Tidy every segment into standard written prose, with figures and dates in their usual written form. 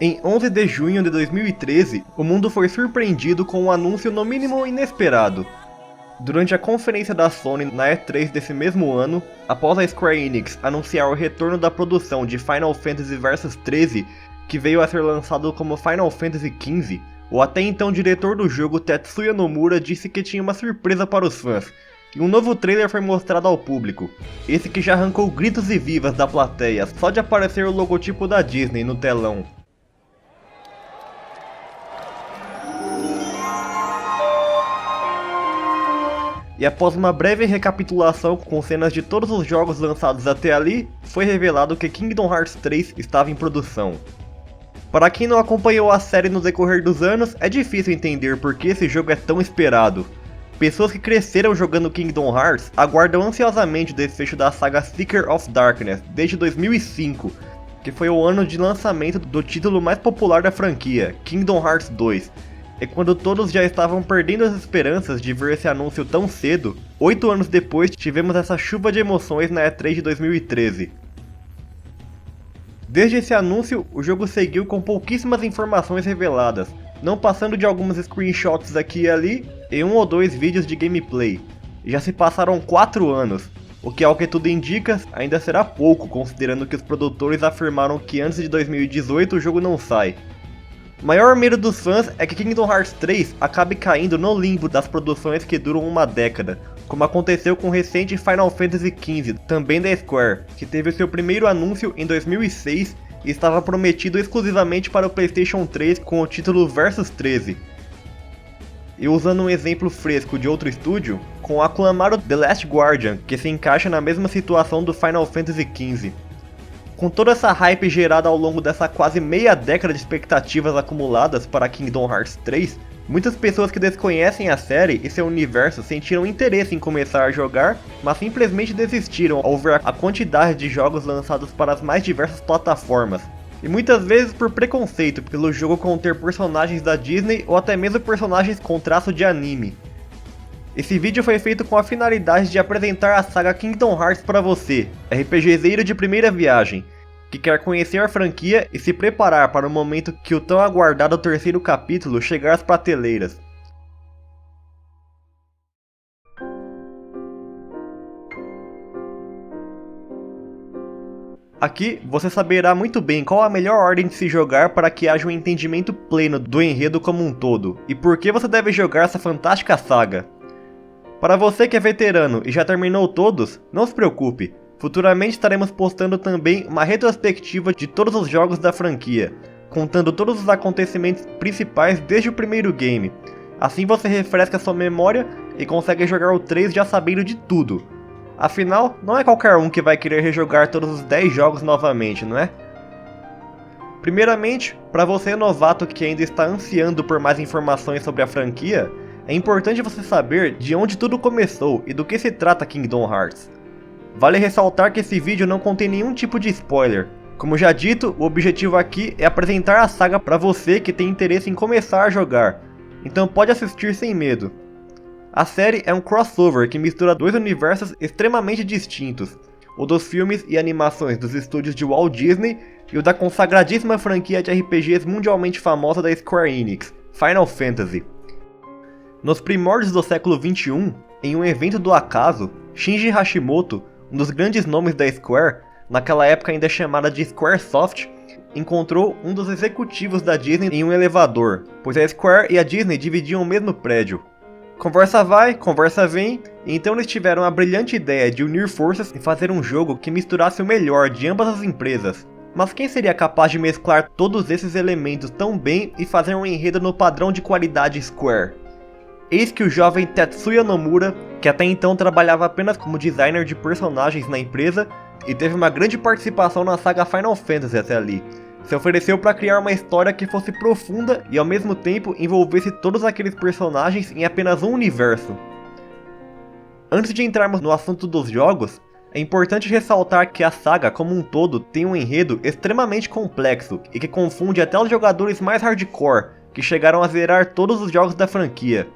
Em 11 de junho de 2013, o mundo foi surpreendido com um anúncio no mínimo inesperado. Durante a conferência da Sony na E3 desse mesmo ano, após a Square Enix anunciar o retorno da produção de Final Fantasy Versus 13, que veio a ser lançado como Final Fantasy XV, o até então diretor do jogo Tetsuya Nomura disse que tinha uma surpresa para os fãs, e um novo trailer foi mostrado ao público. Esse que já arrancou gritos e vivas da plateia só de aparecer o logotipo da Disney no telão. E após uma breve recapitulação com cenas de todos os jogos lançados até ali, foi revelado que Kingdom Hearts 3 estava em produção. Para quem não acompanhou a série no decorrer dos anos, é difícil entender por que esse jogo é tão esperado. Pessoas que cresceram jogando Kingdom Hearts aguardam ansiosamente o desfecho da saga Seeker of Darkness desde 2005, que foi o ano de lançamento do título mais popular da franquia, Kingdom Hearts 2. E quando todos já estavam perdendo as esperanças de ver esse anúncio tão cedo, 8 anos depois tivemos essa chuva de emoções na E3 de 2013. Desde esse anúncio, o jogo seguiu com pouquíssimas informações reveladas, não passando de alguns screenshots aqui e ali e 1 ou 2 vídeos de gameplay. Já se passaram 4 anos, o que ao que tudo indica ainda será pouco, considerando que os produtores afirmaram que antes de 2018 o jogo não sai. O maior medo dos fãs é que Kingdom Hearts 3 acabe caindo no limbo das produções que duram uma década, como aconteceu com o recente Final Fantasy XV, também da Square, que teve o seu primeiro anúncio em 2006 e estava prometido exclusivamente para o PlayStation 3 com o título Versus 13. E usando um exemplo fresco de outro estúdio, com o aclamado The Last Guardian, que se encaixa na mesma situação do Final Fantasy XV. Com toda essa hype gerada ao longo dessa quase meia década de expectativas acumuladas para Kingdom Hearts 3, muitas pessoas que desconhecem a série e seu universo sentiram interesse em começar a jogar, mas simplesmente desistiram ao ver a quantidade de jogos lançados para as mais diversas plataformas. E muitas vezes por preconceito pelo jogo conter personagens da Disney ou até mesmo personagens com traço de anime. Esse vídeo foi feito com a finalidade de apresentar a saga Kingdom Hearts para você, RPGzeiro de primeira viagem, que quer conhecer a franquia e se preparar para o momento que o tão aguardado terceiro capítulo chegar às prateleiras. Aqui você saberá muito bem qual a melhor ordem de se jogar para que haja um entendimento pleno do enredo como um todo, e por que você deve jogar essa fantástica saga. Para você que é veterano e já terminou todos, não se preocupe, futuramente estaremos postando também uma retrospectiva de todos os jogos da franquia, contando todos os acontecimentos principais desde o primeiro game. Assim você refresca sua memória e consegue jogar o 3 já sabendo de tudo. Afinal, não é qualquer um que vai querer rejogar todos os 10 jogos novamente, não é? Primeiramente, para você novato que ainda está ansiando por mais informações sobre a franquia, é importante você saber de onde tudo começou e do que se trata Kingdom Hearts. Vale ressaltar que esse vídeo não contém nenhum tipo de spoiler. Como já dito, o objetivo aqui é apresentar a saga para você que tem interesse em começar a jogar, então pode assistir sem medo. A série é um crossover que mistura dois universos extremamente distintos, o dos filmes e animações dos estúdios de Walt Disney e o da consagradíssima franquia de RPGs mundialmente famosa da Square Enix, Final Fantasy. Nos primórdios do século XXI, em um evento do acaso, Shinji Hashimoto, um dos grandes nomes da Square, naquela época ainda chamada de Squaresoft, encontrou um dos executivos da Disney em um elevador, pois a Square e a Disney dividiam o mesmo prédio. Conversa vai, conversa vem, e então eles tiveram a brilhante ideia de unir forças e fazer um jogo que misturasse o melhor de ambas as empresas. Mas quem seria capaz de mesclar todos esses elementos tão bem e fazer um enredo no padrão de qualidade Square? Eis que o jovem Tetsuya Nomura, que até então trabalhava apenas como designer de personagens na empresa e teve uma grande participação na saga Final Fantasy até ali, se ofereceu para criar uma história que fosse profunda e ao mesmo tempo envolvesse todos aqueles personagens em apenas um universo. Antes de entrarmos no assunto dos jogos, é importante ressaltar que a saga como um todo tem um enredo extremamente complexo e que confunde até os jogadores mais hardcore, que chegaram a zerar todos os jogos da franquia.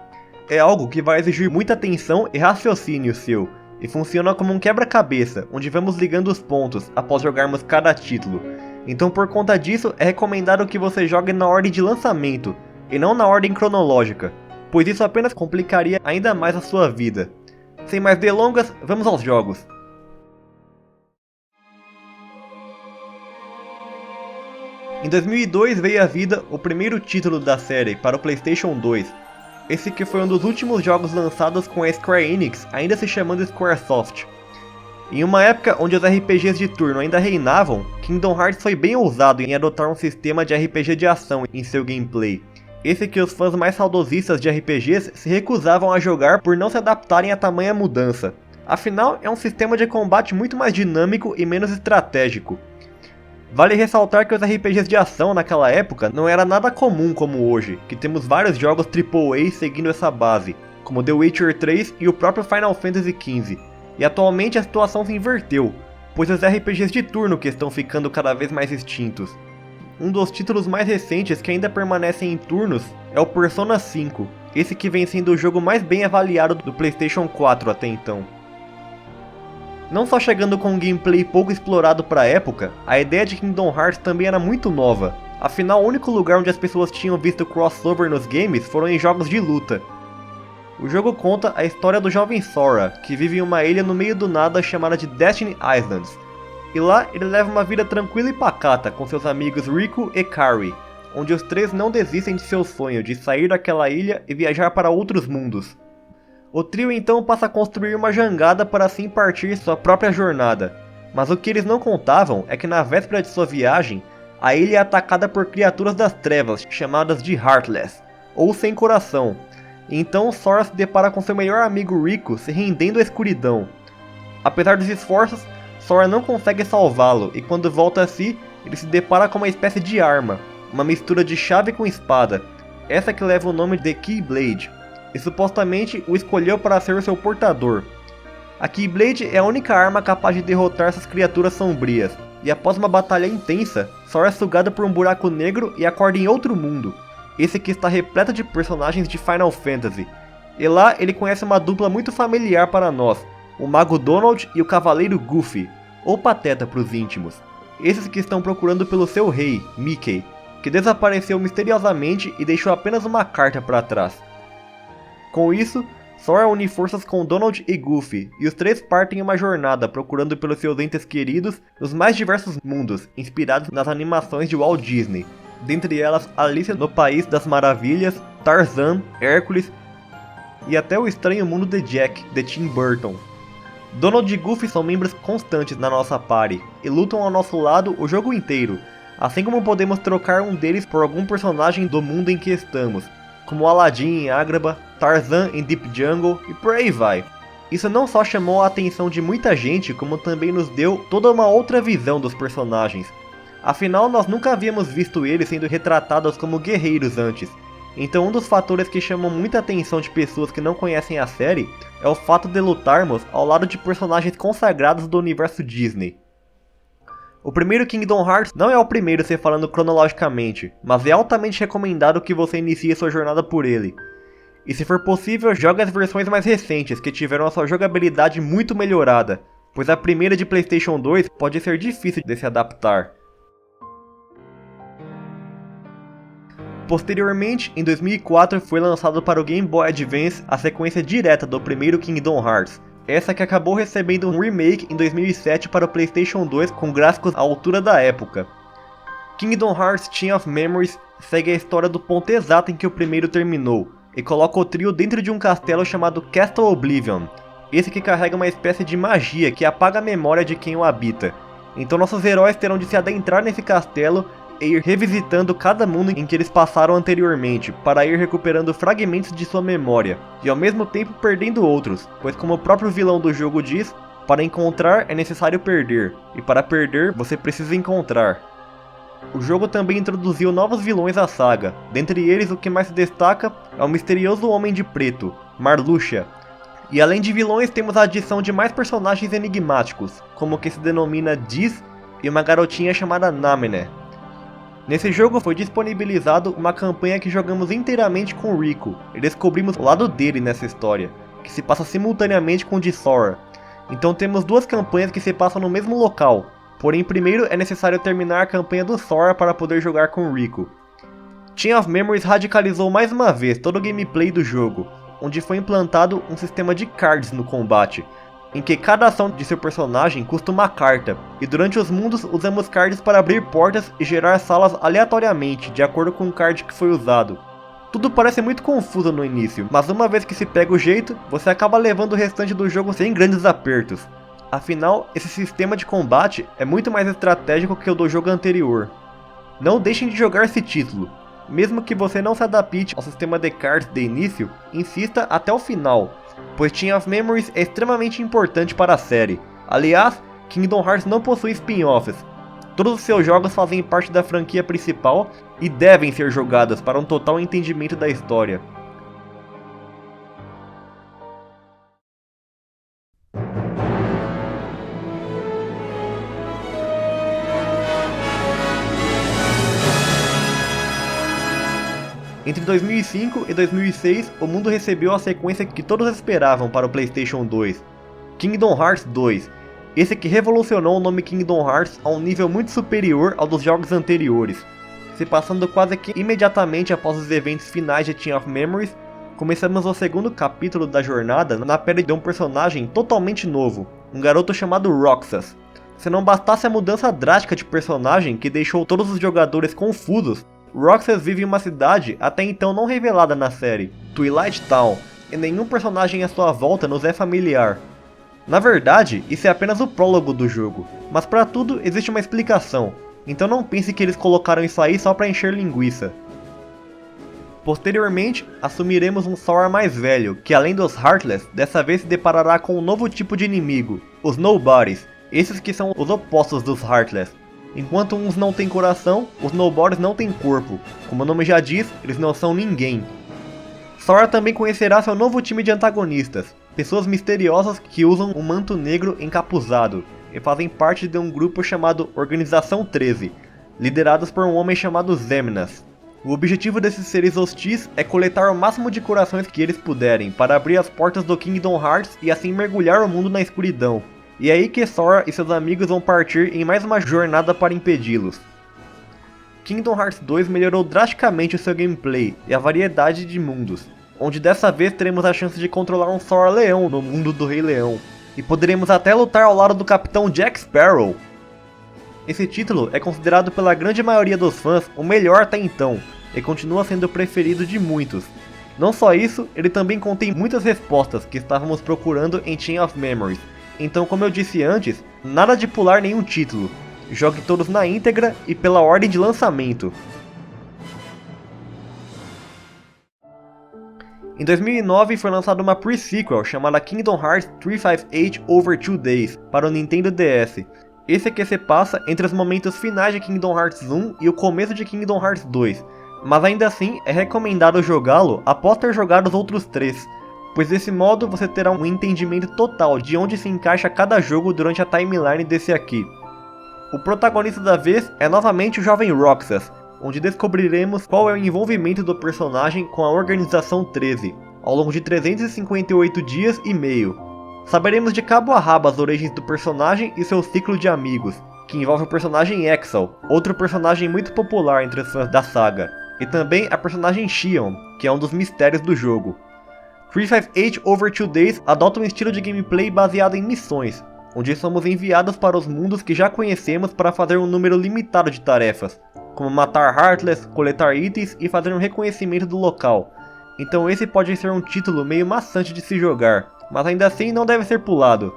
é algo que vai exigir muita atenção e raciocínio seu, e funciona como um quebra-cabeça, onde vamos ligando os pontos após jogarmos cada título. Então por conta disso, é recomendado que você jogue na ordem de lançamento, e não na ordem cronológica, pois isso apenas complicaria ainda mais a sua vida. Sem mais delongas, vamos aos jogos. Em 2002 veio à vida o primeiro título da série para o PlayStation 2, esse que foi um dos últimos jogos lançados com a Square Enix ainda se chamando Squaresoft. Em uma época onde os RPGs de turno ainda reinavam, Kingdom Hearts foi bem ousado em adotar um sistema de RPG de ação em seu gameplay, esse que os fãs mais saudosistas de RPGs se recusavam a jogar por não se adaptarem a tamanha mudança. Afinal, é um sistema de combate muito mais dinâmico e menos estratégico. Vale ressaltar que os RPGs de ação naquela época não era nada comum como hoje, que temos vários jogos AAA seguindo essa base, como The Witcher 3 e o próprio Final Fantasy XV, e atualmente a situação se inverteu, pois os RPGs de turno que estão ficando cada vez mais extintos. Um dos títulos mais recentes que ainda permanecem em turnos é o Persona 5, esse que vem sendo o jogo mais bem avaliado do PlayStation 4 até então. Não só chegando com um gameplay pouco explorado para a época, a ideia de Kingdom Hearts também era muito nova. Afinal, o único lugar onde as pessoas tinham visto crossover nos games foram em jogos de luta. O jogo conta a história do jovem Sora, que vive em uma ilha no meio do nada chamada de Destiny Islands. E lá ele leva uma vida tranquila e pacata com seus amigos Riku e Kairi, onde os três não desistem de seu sonho de sair daquela ilha e viajar para outros mundos. O trio então passa a construir uma jangada para assim partir sua própria jornada, mas o que eles não contavam é que na véspera de sua viagem, a ilha é atacada por criaturas das trevas chamadas de Heartless, ou Sem Coração. Então Sora se depara com seu melhor amigo Riku se rendendo à escuridão. Apesar dos esforços, Sora não consegue salvá-lo e quando volta a si, ele se depara com uma espécie de arma, uma mistura de chave com espada, essa que leva o nome de Keyblade, e supostamente o escolheu para ser o seu portador. A Keyblade é a única arma capaz de derrotar essas criaturas sombrias, e após uma batalha intensa, Sora é sugado por um buraco negro e acorda em outro mundo, esse que está repleto de personagens de Final Fantasy. E lá ele conhece uma dupla muito familiar para nós, o Mago Donald e o Cavaleiro Goofy, ou Pateta para os íntimos, esses que estão procurando pelo seu rei, Mickey, que desapareceu misteriosamente e deixou apenas uma carta para trás. Com isso, Sora une forças com Donald e Goofy, e os três partem em uma jornada procurando pelos seus entes queridos nos mais diversos mundos, inspirados nas animações de Walt Disney, dentre elas Alice no País das Maravilhas, Tarzan, Hércules e até o Estranho Mundo de Jack, de Tim Burton. Donald e Goofy são membros constantes na nossa party, e lutam ao nosso lado o jogo inteiro, assim como podemos trocar um deles por algum personagem do mundo em que estamos, como Aladdin em Agrabah, Tarzan em Deep Jungle e por aí vai. Isso não só chamou a atenção de muita gente, como também nos deu toda uma outra visão dos personagens. Afinal, nós nunca havíamos visto eles sendo retratados como guerreiros antes. Então um dos fatores que chamam muita atenção de pessoas que não conhecem a série é o fato de lutarmos ao lado de personagens consagrados do universo Disney. O primeiro Kingdom Hearts não é o primeiro se falando cronologicamente, mas é altamente recomendado que você inicie sua jornada por ele. E se for possível, jogue as versões mais recentes que tiveram a sua jogabilidade muito melhorada, pois a primeira de PlayStation 2 pode ser difícil de se adaptar. Posteriormente, em 2004 foi lançado para o Game Boy Advance a sequência direta do primeiro Kingdom Hearts, essa que acabou recebendo um remake em 2007 para o PlayStation 2 com gráficos à altura da época. Kingdom Hearts Chain of Memories segue a história do ponto exato em que o primeiro terminou, e coloca o trio dentro de um castelo chamado Castle Oblivion, esse que carrega uma espécie de magia que apaga a memória de quem o habita. Então nossos heróis terão de se adentrar nesse castelo e ir revisitando cada mundo em que eles passaram anteriormente, para ir recuperando fragmentos de sua memória, e ao mesmo tempo perdendo outros, pois como o próprio vilão do jogo diz, para encontrar é necessário perder, e para perder você precisa encontrar. O jogo também introduziu novos vilões à saga, dentre eles o que mais se destaca é o misterioso Homem de Preto, Marluxia. E além de vilões temos a adição de mais personagens enigmáticos, como o que se denomina Diz e uma garotinha chamada Naminé. Nesse jogo foi disponibilizado uma campanha que jogamos inteiramente com Rico, e descobrimos o lado dele nessa história, que se passa simultaneamente com o de Sora. Então temos duas campanhas que se passam no mesmo local, porém primeiro é necessário terminar a campanha do Sora para poder jogar com Rico. Chain of Memories radicalizou mais uma vez todo o gameplay do jogo, onde foi implantado um sistema de cards no combate, em que cada ação de seu personagem custa uma carta, e durante os mundos usamos cards para abrir portas e gerar salas aleatoriamente, de acordo com o card que foi usado. Tudo parece muito confuso no início, mas uma vez que se pega o jeito, você acaba levando o restante do jogo sem grandes apertos. Afinal, esse sistema de combate é muito mais estratégico que o do jogo anterior. Não deixem de jogar esse título. Mesmo que você não se adapte ao sistema de cards de início, insista até o final, pois Chain of Memories é extremamente importante para a série. Aliás, Kingdom Hearts não possui spin-offs. Todos os seus jogos fazem parte da franquia principal e devem ser jogados para um total entendimento da história. Entre 2005 e 2006, o mundo recebeu a sequência que todos esperavam para o PlayStation 2, Kingdom Hearts 2, esse que revolucionou o nome Kingdom Hearts a um nível muito superior ao dos jogos anteriores. Se passando quase que imediatamente após os eventos finais de Chain of Memories, começamos o segundo capítulo da jornada na pele de um personagem totalmente novo, um garoto chamado Roxas. Se não bastasse a mudança drástica de personagem que deixou todos os jogadores confusos, Roxas vive em uma cidade até então não revelada na série, Twilight Town, e nenhum personagem à sua volta nos é familiar. Na verdade, isso é apenas o prólogo do jogo, mas para tudo existe uma explicação, então não pense que eles colocaram isso aí só para encher linguiça. Posteriormente, assumiremos um Sora mais velho, que além dos Heartless, dessa vez se deparará com um novo tipo de inimigo, os Nobodies, esses que são os opostos dos Heartless. Enquanto uns não têm coração, os Nobodies não têm corpo. Como o nome já diz, eles não são ninguém. Sora também conhecerá seu novo time de antagonistas, pessoas misteriosas que usam um manto negro encapuzado, e fazem parte de um grupo chamado Organização 13, liderados por um homem chamado Xemnas. O objetivo desses seres hostis é coletar o máximo de corações que eles puderem, para abrir as portas do Kingdom Hearts e assim mergulhar o mundo na escuridão. E é aí que Sora e seus amigos vão partir em mais uma jornada para impedi-los. Kingdom Hearts 2 melhorou drasticamente o seu gameplay e a variedade de mundos, onde dessa vez teremos a chance de controlar um Sora Leão no mundo do Rei Leão, e poderemos até lutar ao lado do Capitão Jack Sparrow. Esse título é considerado pela grande maioria dos fãs o melhor até então, e continua sendo o preferido de muitos. Não só isso, ele também contém muitas respostas que estávamos procurando em Chain of Memories. Então, como eu disse antes, nada de pular nenhum título. Jogue todos na íntegra e pela ordem de lançamento. Em 2009 foi lançada uma pre-sequel chamada Kingdom Hearts 358 Over 2 Days para o Nintendo DS. Esse aqui se passa entre os momentos finais de Kingdom Hearts 1 e o começo de Kingdom Hearts 2, mas ainda assim é recomendado jogá-lo após ter jogado os outros três, pois desse modo você terá um entendimento total de onde se encaixa cada jogo durante a timeline desse aqui. O protagonista da vez é novamente o jovem Roxas, onde descobriremos qual é o envolvimento do personagem com a Organização 13, ao longo de 358 dias e meio. Saberemos de cabo a rabo as origens do personagem e seu ciclo de amigos, que envolve o personagem Exal, outro personagem muito popular entre os fãs da saga, e também a personagem Xion, que é um dos mistérios do jogo. 358 Over 2 Days adota um estilo de gameplay baseado em missões, onde somos enviados para os mundos que já conhecemos para fazer um número limitado de tarefas, como matar Heartless, coletar itens e fazer um reconhecimento do local. Então esse pode ser um título meio maçante de se jogar, mas ainda assim não deve ser pulado.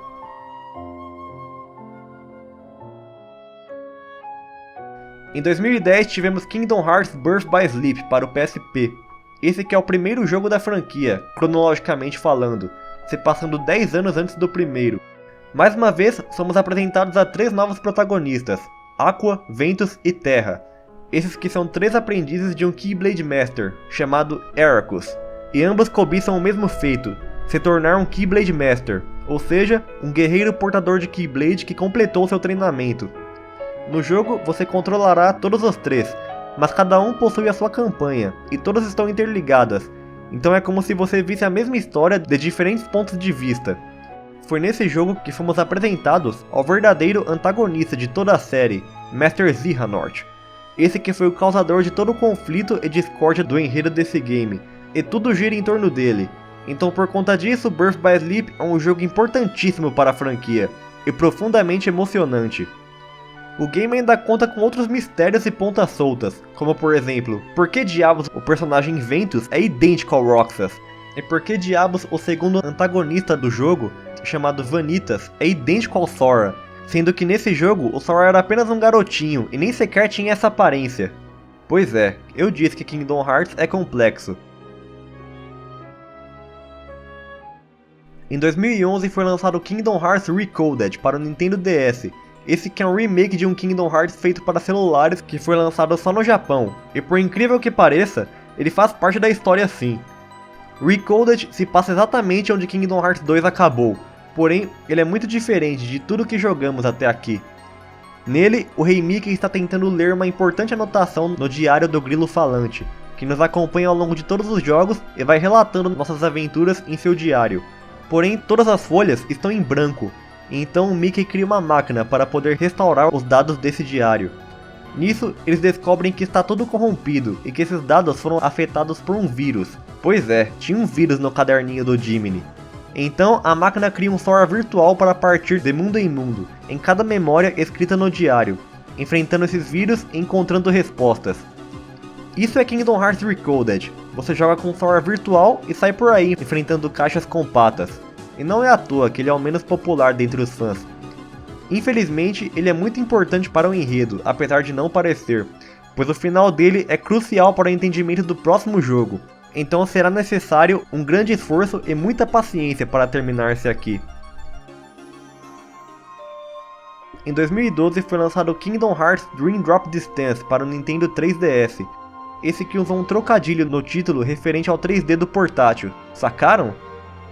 Em 2010 tivemos Kingdom Hearts Birth by Sleep para o PSP. Esse que é o primeiro jogo da franquia, cronologicamente falando, se passando 10 anos antes do primeiro. Mais uma vez, somos apresentados a 3 novos protagonistas, Aqua, Ventus e Terra. Esses que são 3 aprendizes de um Keyblade Master, chamado Eraqus, e ambos cobiçam o mesmo feito, se tornar um Keyblade Master, ou seja, um guerreiro portador de Keyblade que completou seu treinamento. No jogo, você controlará todos os 3, mas cada um possui a sua campanha, e todas estão interligadas, então é como se você visse a mesma história de diferentes pontos de vista. Foi nesse jogo que fomos apresentados ao verdadeiro antagonista de toda a série, Master Xehanort. Esse que foi o causador de todo o conflito e discórdia do enredo desse game, e tudo gira em torno dele. Então por conta disso, Birth by Sleep é um jogo importantíssimo para a franquia, e profundamente emocionante. O game ainda conta com outros mistérios e pontas soltas, como por exemplo, por que diabos o personagem Ventus é idêntico ao Roxas? E por que diabos o segundo antagonista do jogo, chamado Vanitas, é idêntico ao Sora? Sendo que nesse jogo o Sora era apenas um garotinho e nem sequer tinha essa aparência. Pois é, eu disse que Kingdom Hearts é complexo. Em 2011 foi lançado Kingdom Hearts Recoded para o Nintendo DS. Esse que é um remake de um Kingdom Hearts feito para celulares que foi lançado só no Japão. E por incrível que pareça, ele faz parte da história sim. Recoded se passa exatamente onde Kingdom Hearts 2 acabou, porém ele é muito diferente de tudo que jogamos até aqui. Nele, o Rei Mickey está tentando ler uma importante anotação no diário do Grilo Falante, que nos acompanha ao longo de todos os jogos e vai relatando nossas aventuras em seu diário. Porém, todas as folhas estão em branco, então o Mickey cria uma máquina para poder restaurar os dados desse diário. Nisso, eles descobrem que está tudo corrompido e que esses dados foram afetados por um vírus. Pois é, tinha um vírus no caderninho do Jiminy. Então, a máquina cria um Sora virtual para partir de mundo em mundo, em cada memória escrita no diário, enfrentando esses vírus e encontrando respostas. Isso é Kingdom Hearts Recoded. Você joga com um Sora virtual e sai por aí enfrentando caixas com patas. E não é à toa que ele é o menos popular dentre os fãs. Infelizmente, ele é muito importante para o enredo, apesar de não parecer, pois o final dele é crucial para o entendimento do próximo jogo. Então será necessário um grande esforço e muita paciência para terminar-se aqui. Em 2012 foi lançado Kingdom Hearts Dream Drop Distance para o Nintendo 3DS. Esse que usou um trocadilho no título referente ao 3D do portátil. Sacaram?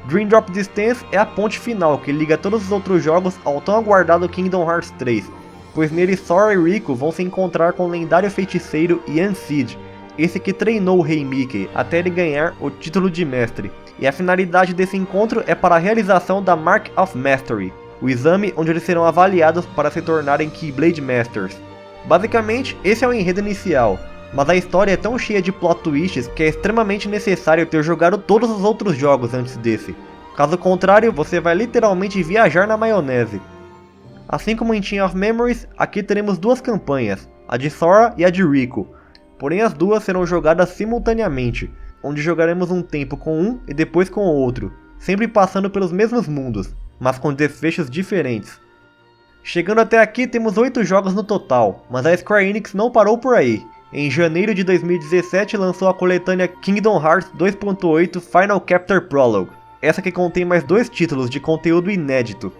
Dream Drop Distance é a ponte final que liga todos os outros jogos ao tão aguardado Kingdom Hearts 3, pois nele Sora e Riku vão se encontrar com o lendário feiticeiro Ian Seed, esse que treinou o Rei Mickey até ele ganhar o título de mestre, e a finalidade desse encontro é para a realização da Mark of Mastery, o exame onde eles serão avaliados para se tornarem Keyblade Masters. Basicamente, esse é o enredo inicial, mas a história é tão cheia de plot twists que é extremamente necessário ter jogado todos os outros jogos antes desse. Caso contrário, você vai literalmente viajar na maionese. Assim como em Chain of Memories, aqui teremos duas campanhas, a de Sora e a de Riku. Porém as duas serão jogadas simultaneamente, onde jogaremos um tempo com um e depois com o outro, sempre passando pelos mesmos mundos, mas com desfechos diferentes. Chegando até aqui temos 8 jogos no total, mas a Square Enix não parou por aí. Em janeiro de 2017 lançou a coletânea Kingdom Hearts 2.8 Final Chapter Prologue, essa que contém mais 2 títulos de conteúdo inédito.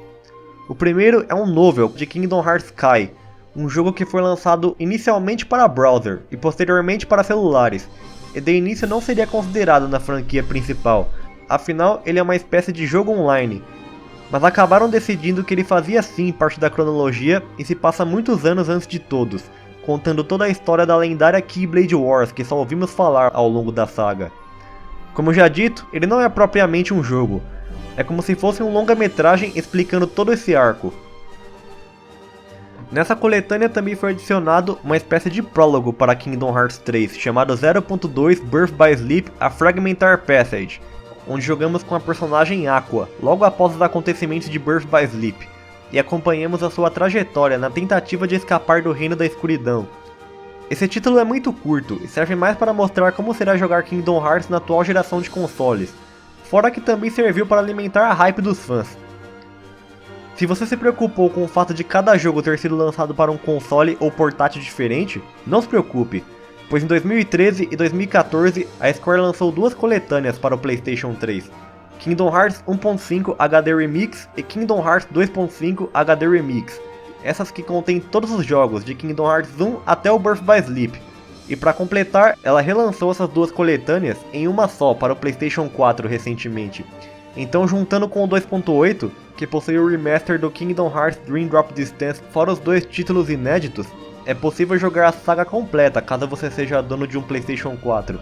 O primeiro é um novel de Kingdom Hearts Kai, um jogo que foi lançado inicialmente para browser e posteriormente para celulares, e de início não seria considerado na franquia principal, afinal ele é uma espécie de jogo online, mas acabaram decidindo que ele fazia sim parte da cronologia e se passa muitos anos antes de todos, contando toda a história da lendária Keyblade Wars que só ouvimos falar ao longo da saga. Como já dito, ele não é propriamente um jogo, é como se fosse um longa-metragem explicando todo esse arco. Nessa coletânea também foi adicionado uma espécie de prólogo para Kingdom Hearts 3, chamado 0.2 Birth by Sleep A Fragmentar Passage, onde jogamos com a personagem Aqua, logo após os acontecimentos de Birth by Sleep, e acompanhamos a sua trajetória na tentativa de escapar do Reino da Escuridão. Esse título é muito curto e serve mais para mostrar como será jogar Kingdom Hearts na atual geração de consoles, fora que também serviu para alimentar a hype dos fãs. Se você se preocupou com o fato de cada jogo ter sido lançado para um console ou portátil diferente, não se preocupe, pois em 2013 e 2014 a Square lançou 2 coletâneas para o PlayStation 3, Kingdom Hearts 1.5 HD Remix e Kingdom Hearts 2.5 HD Remix, essas que contêm todos os jogos de Kingdom Hearts 1 até o Birth by Sleep, e para completar, ela relançou essas 2 coletâneas em uma só para o PlayStation 4 recentemente. Então juntando com o 2.8, que possui o remaster do Kingdom Hearts Dream Drop Distance fora os 2 títulos inéditos, é possível jogar a saga completa caso você seja dono de um PlayStation 4.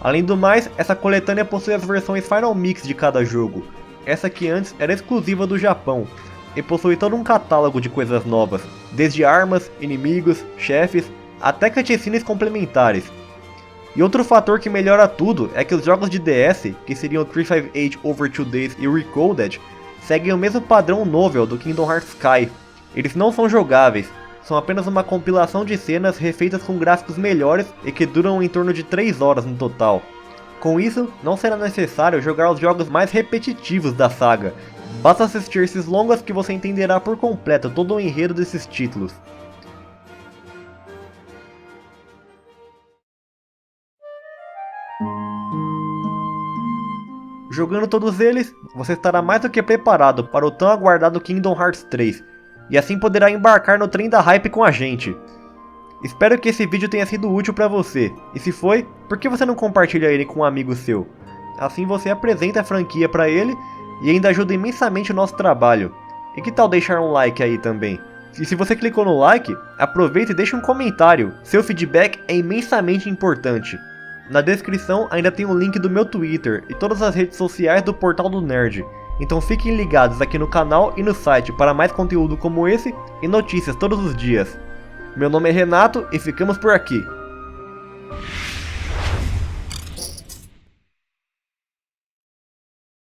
Além do mais, essa coletânea possui as versões Final Mix de cada jogo, essa que antes era exclusiva do Japão, e possui todo um catálogo de coisas novas, desde armas, inimigos, chefes, até cutscenes complementares. E outro fator que melhora tudo é que os jogos de DS, que seriam 358 Over 2 Days e Recoded, seguem o mesmo padrão novel do Kingdom Hearts Sky. Eles não são jogáveis, são apenas uma compilação de cenas refeitas com gráficos melhores e que duram em torno de 3 horas no total. Com isso, não será necessário jogar os jogos mais repetitivos da saga, basta assistir esses longas que você entenderá por completo todo o enredo desses títulos. Jogando todos eles, você estará mais do que preparado para o tão aguardado Kingdom Hearts 3, e assim poderá embarcar no trem da hype com a gente. Espero que esse vídeo tenha sido útil para você, e se foi, por que você não compartilha ele com um amigo seu? Assim você apresenta a franquia para ele e ainda ajuda imensamente o nosso trabalho. E que tal deixar um like aí também? E se você clicou no like, aproveita e deixa um comentário, seu feedback é imensamente importante. Na descrição ainda tem o link do meu Twitter e todas as redes sociais do Portal do Nerd. Então fiquem ligados aqui no canal e no site para mais conteúdo como esse e notícias todos os dias. Meu nome é Renato e ficamos por aqui.